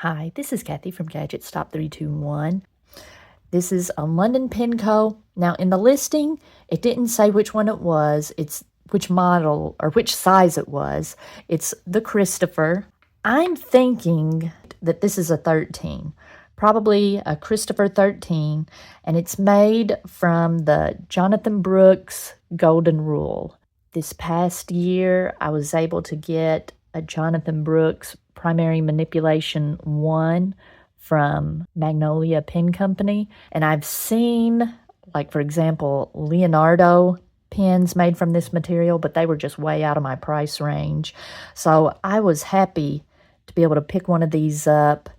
Hi, this is Kathy from Gadget Stop 321. This is a London Pen Co. Now, in the listing, it didn't say which one it was. It's which model or which size it was. It's the Christopher. I'm thinking that this is a 13, probably a Christopher 13, and it's made from the Jonathan Brooks Golden Rule. This past year, I was able to get a Jonathan Brooks Primary Manipulation 1 from Magnolia Pen Company. And I've seen, like, for example, Leonardo pens made from this material, but they were just way out of my price range. So I was happy to be able to pick one of these up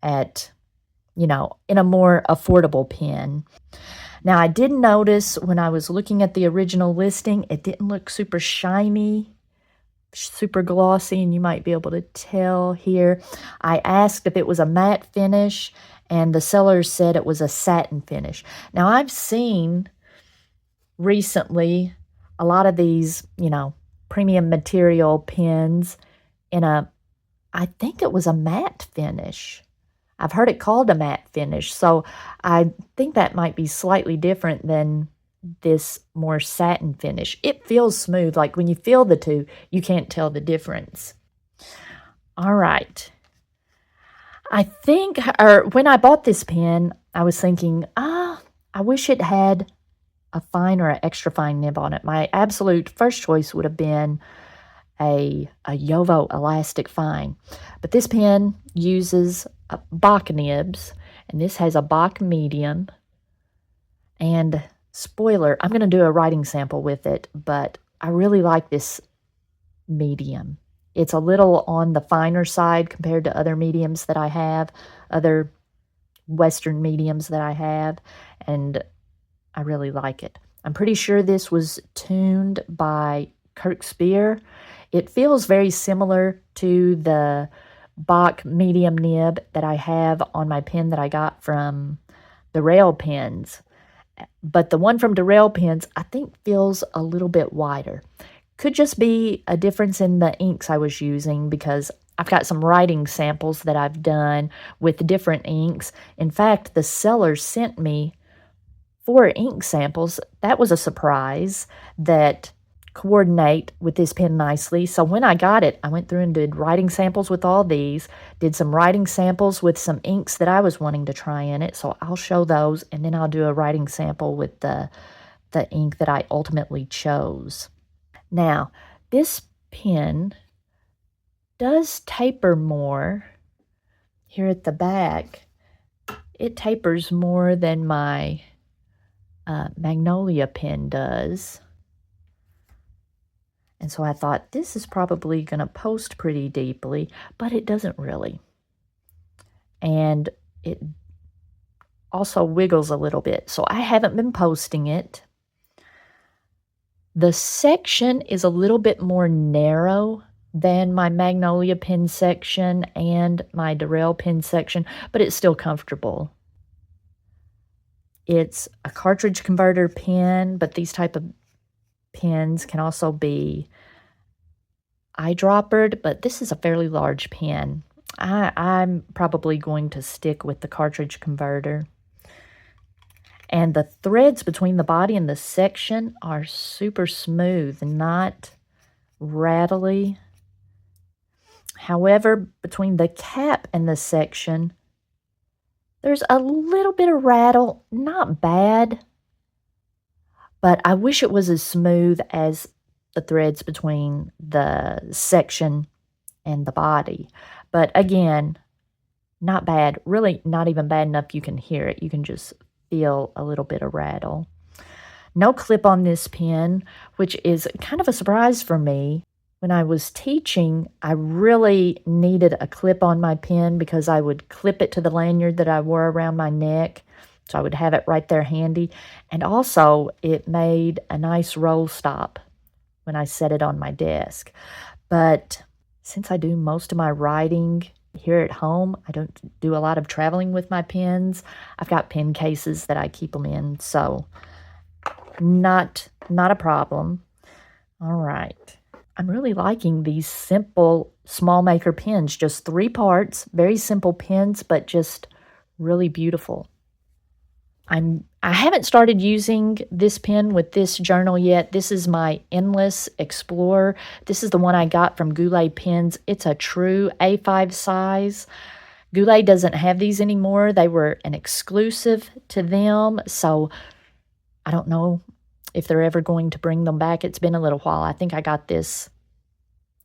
at, in a more affordable pen. Now, I did notice when I was looking at the original listing, it didn't look super shiny, super glossy, and you might be able to tell here. I asked if it was a matte finish, and the seller said it was a satin finish. Now, I've seen recently a lot of these, premium material pens in I think it was a matte finish. I've heard it called a matte finish, so I think that might be slightly different than this more satin finish. It feels smooth. Like when you feel the two, you can't tell the difference. All right. I think, or when I bought this pen, I was thinking, I wish it had a fine or an extra fine nib on it. My absolute first choice would have been a Yovo elastic fine. But this pen uses Bock nibs, and this has a Bock medium. And spoiler, I'm going to do a writing sample with it, but I really like this medium. It's a little on the finer side compared to other mediums that I have, other Western mediums that I have, and I really like it. I'm pretty sure this was tuned by Kirk Speer. It feels very similar to the Bock medium nib that I have on my pen that I got from the Rail Pens. But the one from Derail Pens, I think, feels a little bit wider. Could just be a difference in the inks I was using, because I've got some writing samples that I've done with different inks. In fact, the seller sent me 4 ink samples. That was a surprise that coordinate with this pen nicely. So when I got it, I went through and did writing samples with all these, did some writing samples with some inks that I was wanting to try in it. So I'll show those, and then I'll do a writing sample with the ink that I ultimately chose. Now, this pen does taper more here at the back. It tapers more than my Magnolia pen does. And so I thought, this is probably going to post pretty deeply, but it doesn't really. And it also wiggles a little bit, so I haven't been posting it. The section is a little bit more narrow than my Magnolia pen section and my Derail pen section, but it's still comfortable. It's a cartridge converter pen, but these type of pens can also be eyedroppered, but this is a fairly large pen. I'm probably going to stick with the cartridge converter. And the threads between the body and the section are super smooth and not rattly. However, between the cap and the section, there's a little bit of rattle. Not bad, but I wish it was as smooth as the threads between the section and the body. But again, not bad. Really not even bad enough you can hear it. You can just feel a little bit of rattle. No clip on this pen, which is kind of a surprise for me. When I was teaching, I really needed a clip on my pen because I would clip it to the lanyard that I wore around my neck. So I would have it right there handy. And also, it made a nice roll stop when I set it on my desk. But since I do most of my writing here at home, I don't do a lot of traveling with my pens. I've got pen cases that I keep them in, so not a problem. All right. I'm really liking these simple small maker pens, just 3 parts, very simple pens, but just really beautiful. I haven't started using this pen with this journal yet. This is my Endless Explorer. This is the one I got from Goulet Pens. It's a true A5 size. Goulet doesn't have these anymore. They were an exclusive to them, so I don't know if they're ever going to bring them back. It's been a little while. I think I got this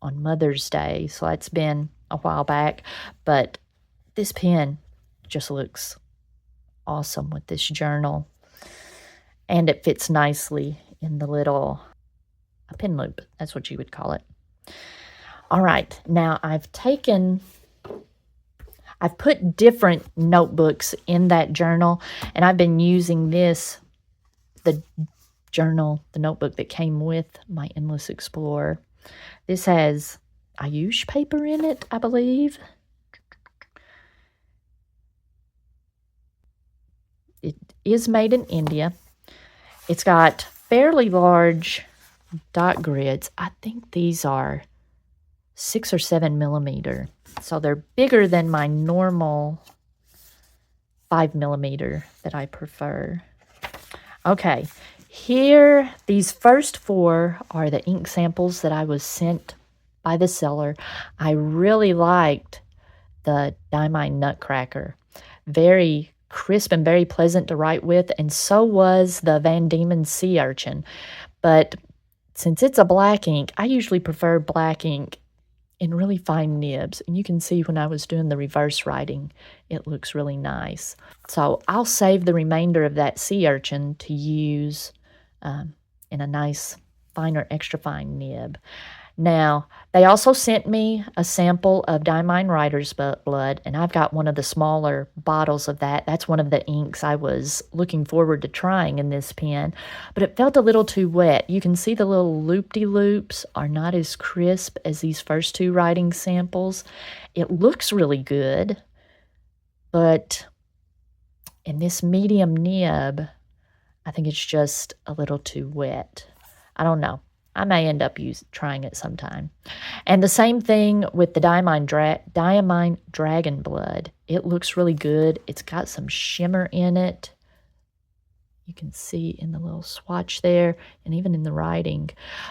on Mother's Day, so it's been a while back. But this pen just looks awesome with this journal, and it fits nicely in the little pen loop. That's what you would call it. All right, now I've put different notebooks in that journal, and I've been using the notebook that came with my Endless Explorer. This has Ayush paper in it, I believe. It is made in India. It's got fairly large dot grids. I think these are 6 or 7 millimeter. So they're bigger than my normal 5 millimeter that I prefer. Okay, here, these first 4 are the ink samples that I was sent by the seller. I really liked the Diamine Nutcracker. Very crisp and very pleasant to write with, and so was the Van Diemen Sea Urchin. But since it's a black ink, I usually prefer black ink in really fine nibs. And you can see when I was doing the reverse writing, it looks really nice. So I'll save the remainder of that Sea Urchin to use in a nice, finer, extra fine nib. Now, they also sent me a sample of Diamine Writer's Blood, and I've got one of the smaller bottles of that. That's one of the inks I was looking forward to trying in this pen, but it felt a little too wet. You can see the little loop-de-loops are not as crisp as these first 2 writing samples. It looks really good, but in this medium nib, I think it's just a little too wet. I don't know. I may end up trying it sometime. And the same thing with the Diamine Dragon Blood. It looks really good. It's got some shimmer in it. You can see in the little swatch there, and even in the writing.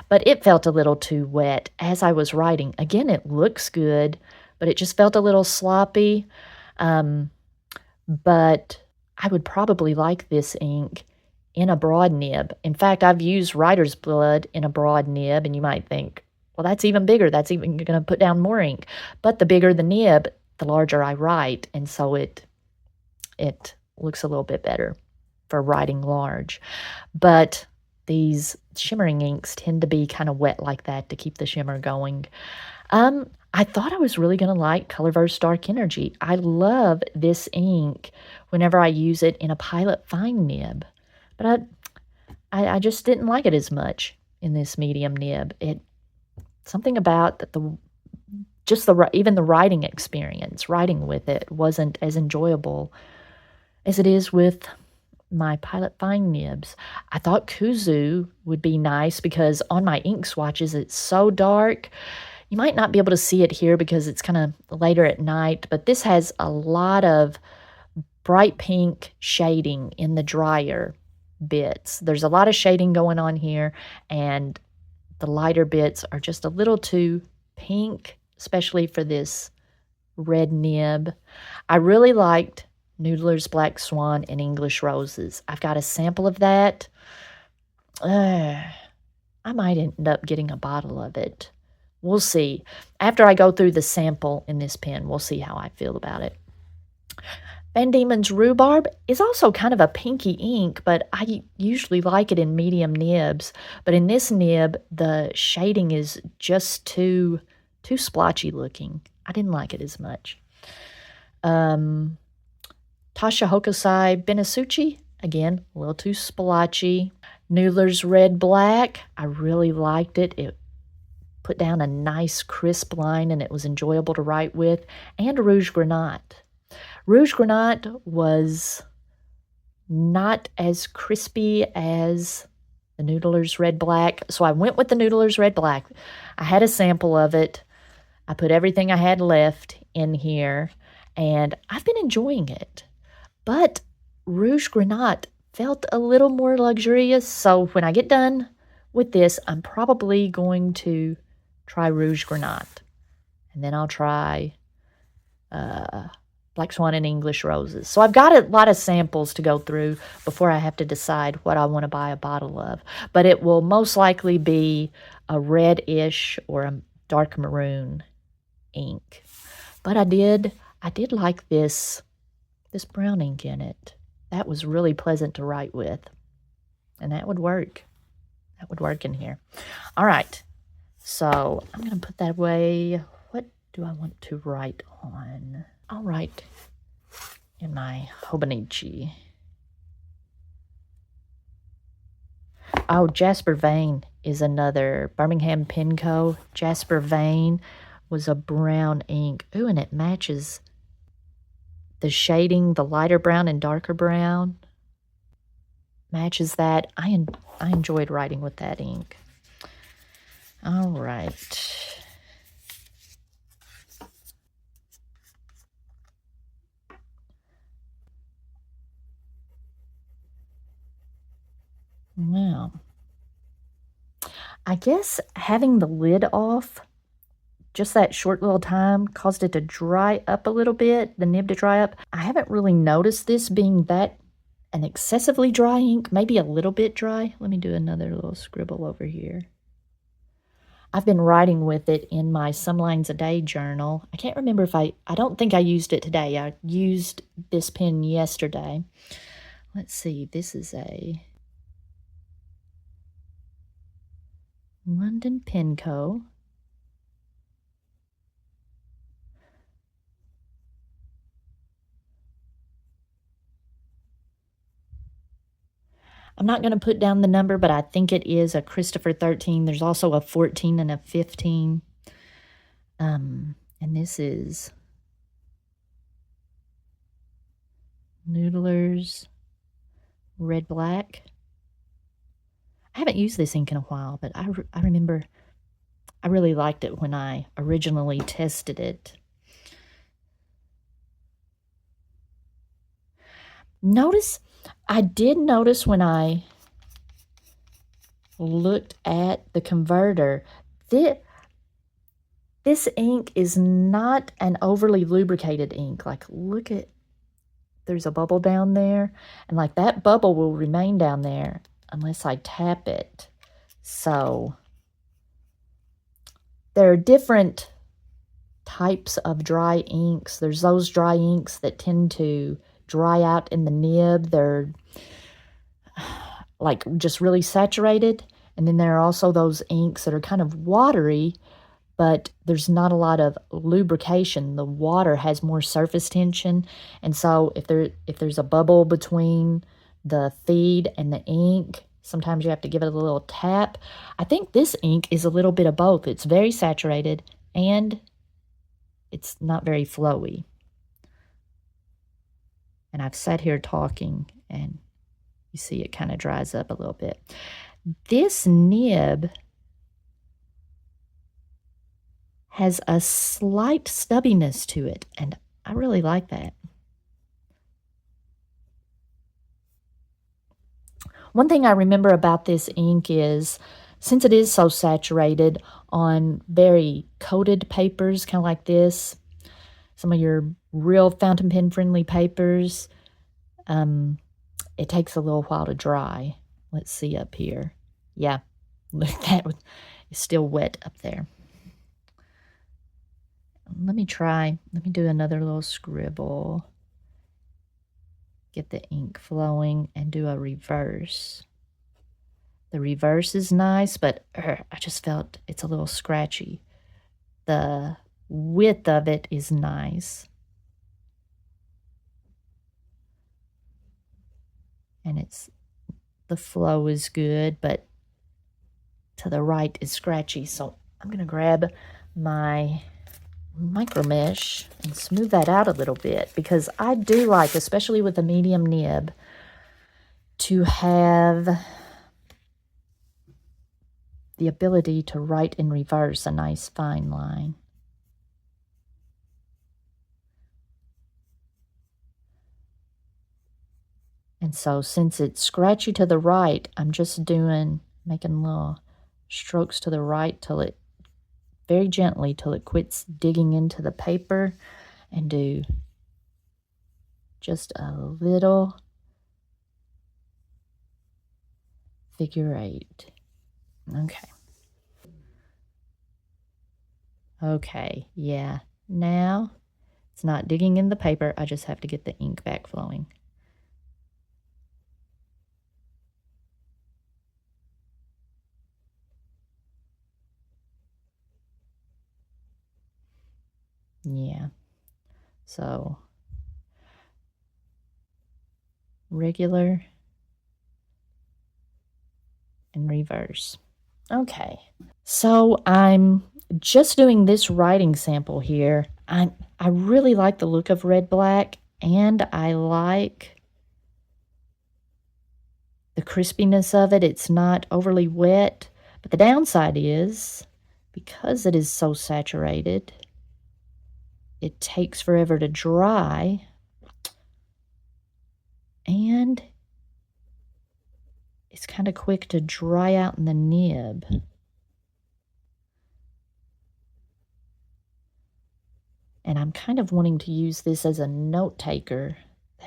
But it felt a little too wet as I was writing. Again, it looks good, but it just felt a little sloppy. But I would probably like this ink in a broad nib. In fact, I've used Writer's Blood in a broad nib, and you might think, well, that's even bigger. That's even going to put down more ink. But the bigger the nib, the larger I write, and so it looks a little bit better for writing large. But these shimmering inks tend to be kind of wet like that to keep the shimmer going. I thought I was really going to like Colorverse Dark Energy. I love this ink whenever I use it in a Pilot Fine nib. But I just didn't like it as much in this medium nib. Something about even the writing experience, writing with it, wasn't as enjoyable as it is with my Pilot Fine nibs. I thought Kuzu would be nice because on my ink swatches, it's so dark. You might not be able to see it here because it's kind of later at night, but this has a lot of bright pink shading in the drier bits. There's a lot of shading going on here, and the lighter bits are just a little too pink, especially for this red nib. I really liked Noodler's Black Swan and English Roses. I've got a sample of that. I might end up getting a bottle of it. We'll see. After I go through the sample in this pen, we'll see how I feel about it. Van Diemen's Rhubarb is also kind of a pinky ink, but I usually like it in medium nibs. But in this nib, the shading is just too splotchy looking. I didn't like it as much. Tasha Hokusai Benasuchi, again, a little too splotchy. Noodler's Red Black, I really liked it. It put down a nice crisp line, and it was enjoyable to write with. And Rouge Granat. Rouge Granat was not as crispy as the Noodler's Red Black. So I went with the Noodler's Red Black. I had a sample of it. I put everything I had left in here, and I've been enjoying it. But Rouge Granat felt a little more luxurious, so when I get done with this, I'm probably going to try Rouge Granat. And then I'll try Black Swan and English Roses. So I've got a lot of samples to go through before I have to decide what I want to buy a bottle of. But it will most likely be a reddish or a dark maroon ink. But I did like this brown ink in it. That was really pleasant to write with. And that would work. That would work in here. All right. So I'm going to put that away. What do I want to write on? I'll write in my Hobonichi. Oh, Jasper Vane is another Birmingham Pen Co. Jasper Vane was a brown ink. Ooh, and it matches the shading, the lighter brown and darker brown. Matches that. I enjoyed writing with that ink. All right. Now, I guess having the lid off, just that short little time, caused it to dry up a little bit, the nib to dry up. I haven't really noticed this being that an excessively dry ink, maybe a little bit dry. Let me do another little scribble over here. I've been writing with it in my Some Lines a Day journal. I can't remember if I don't think I used it today. I used this pen yesterday. Let's see, this is a London Pen Co. I'm not going to put down the number, but I think it is a Christopher 13. There's also a 14 and a 15. And this is Noodler's Red Black. I haven't used this ink in a while, but I remember I really liked it when I originally tested it. I did notice when I looked at the converter, this ink is not an overly lubricated ink. Like, look at, there's a bubble down there, and like that bubble will remain down there unless I tap it. So there are different types of dry inks. There's those dry inks that tend to dry out in the nib. They're like just really saturated. And then there are also those inks that are kind of watery, but there's not a lot of lubrication. The water has more surface tension. And so if there's a bubble between the feed and the ink, sometimes you have to give it a little tap. I think this ink is a little bit of both. It's very saturated and it's not very flowy. And I've sat here talking and you see it kind of dries up a little bit. This nib has a slight stubbiness to it, and I really like that. One thing I remember about this ink is, since it is so saturated on very coated papers, kind of like this, some of your real fountain pen friendly papers, it takes a little while to dry. Let's see up here. Yeah, look, that is still wet up there. Let me do another little scribble. Get the ink flowing and do a reverse. The reverse is nice, but I just felt it's a little scratchy. The width of it is nice. And the flow is good, but to the right is scratchy. So I'm going to grab my micro mesh and smooth that out a little bit, because I do like, especially with a medium nib, to have the ability to write in reverse a nice fine line. And so since it's scratchy to the right, I'm just making little strokes to the right very gently till it quits digging into the paper, and do just a little figure 8. Okay. Okay, yeah. Now it's not digging in the paper. I just have to get the ink back flowing. Yeah. So regular and reverse. Okay. So I'm just doing this writing sample here. I really like the look of red black, and I like the crispiness of it. It's not overly wet, but the downside is, because it is so saturated, it takes forever to dry, and it's kind of quick to dry out in the nib. And I'm kind of wanting to use this as a note taker.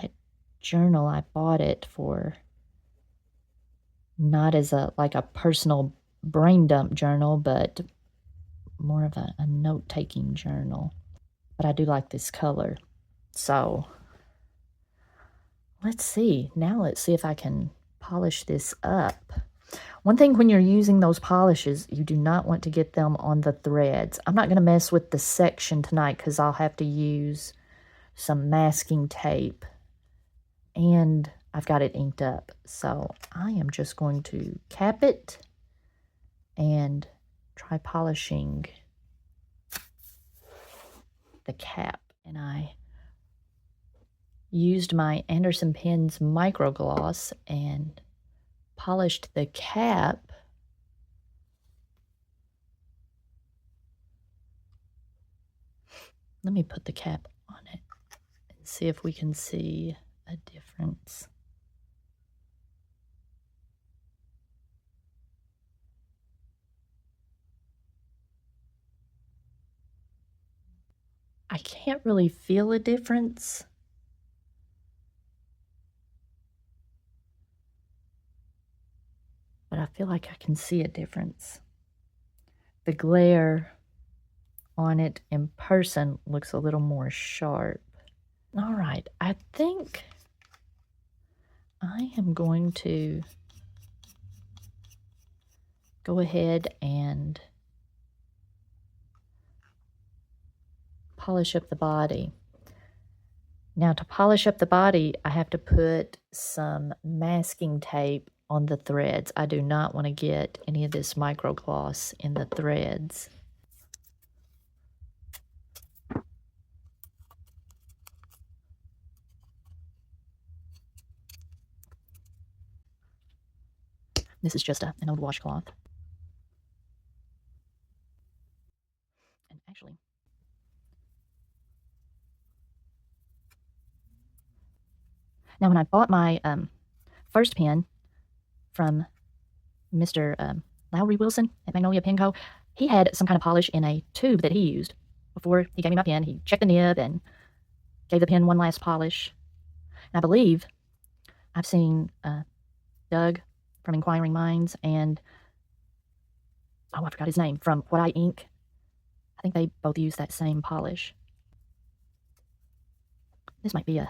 That journal, I bought it for not as a personal brain dump journal, but more of a note-taking journal. But I do like this color. So let's see. Now let's see if I can polish this up. One thing when you're using those polishes, you do not want to get them on the threads. I'm not going to mess with the section tonight because I'll have to use some masking tape, and I've got it inked up. So I am just going to cap it and try polishing the cap. And I used my Anderson Pens micro gloss and polished the cap. Let me put the cap on it and see if we can see a difference. I can't really feel a difference. But I feel like I can see a difference. The glare on it in person looks a little more sharp. All right, I think I am going to go ahead and polish up the body. Now, to polish up the body, I have to put some masking tape on the threads. I do not want to get any of this micro gloss in the threads. This is just an old washcloth. And actually, now when I bought my first pen from Mr. Lowry Wilson at Magnolia Pen Co., he had some kind of polish in a tube that he used. Before he gave me my pen, he checked the nib and gave the pen one last polish. And I believe I've seen Doug from Inquiring Minds and, I forgot his name, from What I Ink. I think they both use that same polish. This might be an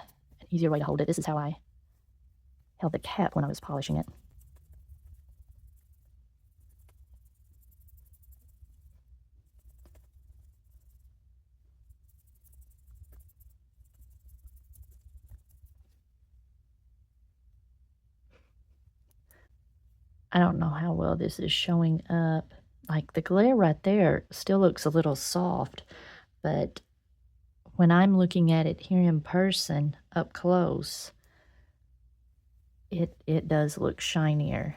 easier way to hold it. This is how I held the cap when I was polishing it. I don't know how well this is showing up. Like, the glare right there still looks a little soft, but when I'm looking at it here in person, up close, it does look shinier.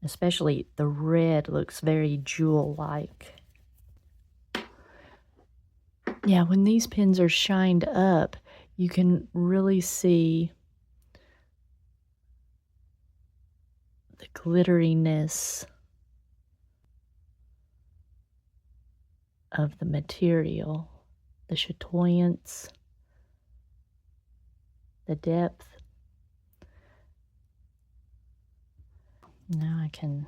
Especially the red looks very jewel-like. Yeah, when these pins are shined up, you can really see the glitteriness of the material, the chatoyance, the depth. Now I can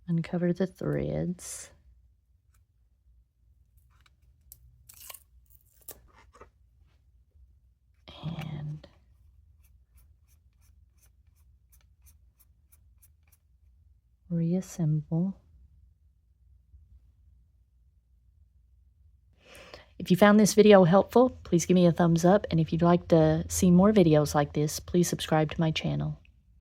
uncover the threads. And reassemble. If you found this video helpful, please give me a thumbs up, and if you'd like to see more videos like this, please subscribe to my channel.